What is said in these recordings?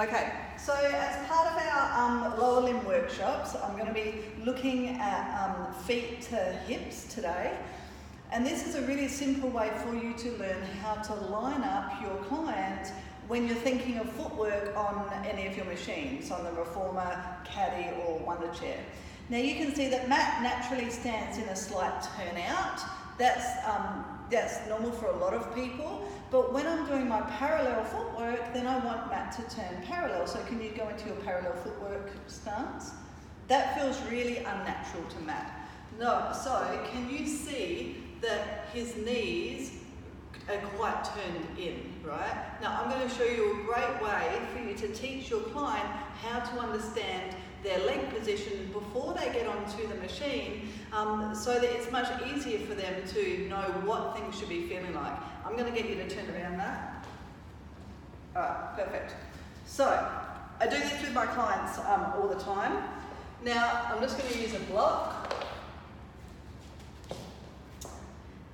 Okay, so as part of our lower limb workshops, I'm going to be looking at feet to hips today. And this is a really simple way for you to learn how to line up your client when you're thinking of footwork on any of your machines, on the Reformer, Caddy or Wonder Chair. Now you can see that Matt naturally stands in a slight turnout. That's normal for a lot of people, but when I'm doing my parallel footwork, then I want Matt to turn parallel. So can you go into your parallel footwork stance? That feels really unnatural to Matt. No, so can you see that his knees are quite turned in, right? Now I'm going to show you a great way for you to teach your client how to understand their leg position before they get onto the machine, so that it's much easier for them to know what things should be feeling like. I'm going to get you to turn around that. Alright, perfect. So, I do this with my clients all the time. Now, I'm just going to use a block.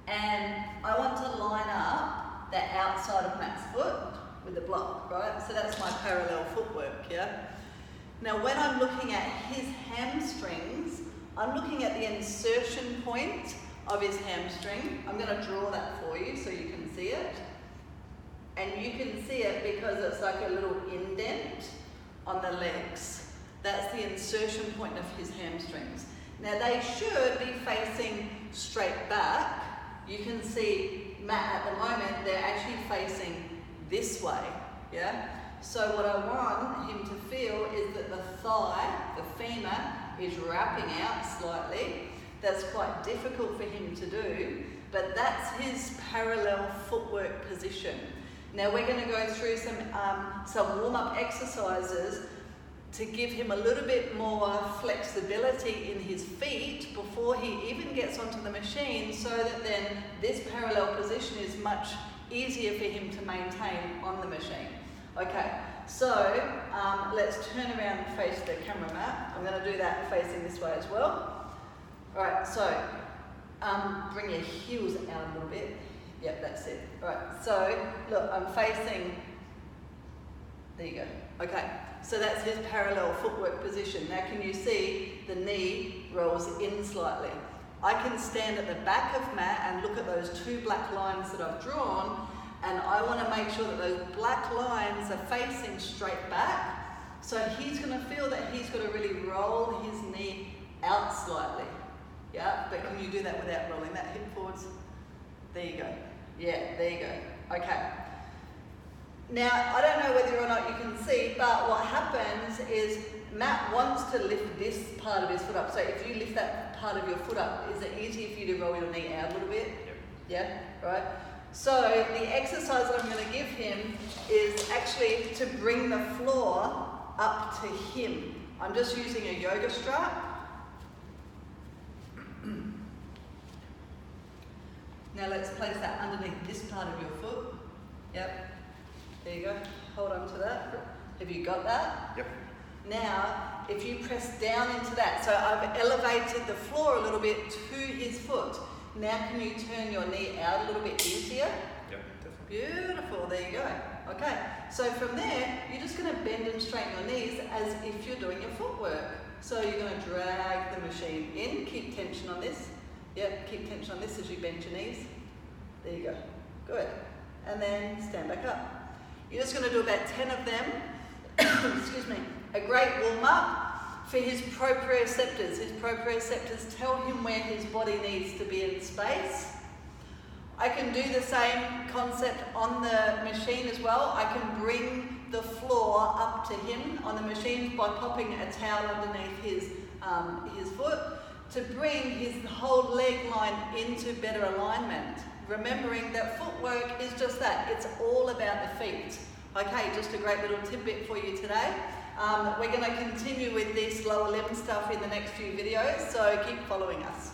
And I want to line up the outside of Matt's foot with the block, right? So that's my parallel footwork, yeah? Now when I'm looking at his hamstrings, I'm looking at the insertion point of his hamstring. I'm going to draw that for you so you can see it. And you can see it because it's like a little indent on the legs. That's the insertion point of his hamstrings. Now they should be facing straight back. You can see Matt at the moment, they're actually facing this way, yeah? So what I want him to feel is that the thigh, the femur, is wrapping out slightly. That's quite difficult for him to do, but that's his parallel footwork position. Now we're going to go through some warm-up exercises to give him a little bit more flexibility in his feet before he even gets onto the machine, so that then this parallel position is much easier for him to maintain on the machine. Okay, so let's turn around and face the camera, Matt. I'm going to do that facing this way as well. Alright, so bring your heels out a little bit. Yep, that's it. Alright, so look, I'm facing, there you go. Okay, so that's his parallel footwork position. Now can you see the knee rolls in slightly? I can stand at the back of Matt and look at those two black lines that I've drawn, and I want to make sure that those black lines are facing straight back. So he's going to feel that he's got to really roll his knee out slightly. Yeah, but can you do that without rolling that hip forwards? There you go. Yeah, there you go. Okay. Now, I don't know whether or not you can see, but what happens is Matt wants to lift this part of his foot up. So if you lift that part of your foot up, is it easier for you to roll your knee out a little bit? Yep. Yeah, right? So the exercise that I'm going to give him is actually to bring the floor up to him. I'm just using a yoga strap. Now let's place that underneath this part of your foot. Yep. There you go. Hold on to that. Have you got that? Yep. Now, if you press down into that, so I've elevated the floor a little bit to his foot. Now can you turn your knee out a little bit easier? Yep, definitely. Beautiful, there you go. Okay, so from there, you're just going to bend and straighten your knees as if you're doing your footwork. So you're going to drag the machine in, keep tension on this. Yep, keep tension on this as you bend your knees. There you go. Good. And then stand back up. You're just going to do about 10 of them. Excuse me. A great warm-up for his proprioceptors. His proprioceptors tell him where his body needs to be in space. I can do the same concept on the machine as well. I can bring the floor up to him on the machine by popping a towel underneath his foot to bring his whole leg line into better alignment. Remembering that footwork is just that. It's all about the feet. Okay, just a great little tidbit for you today. We're going to continue with this lower limb stuff in the next few videos, so keep following us.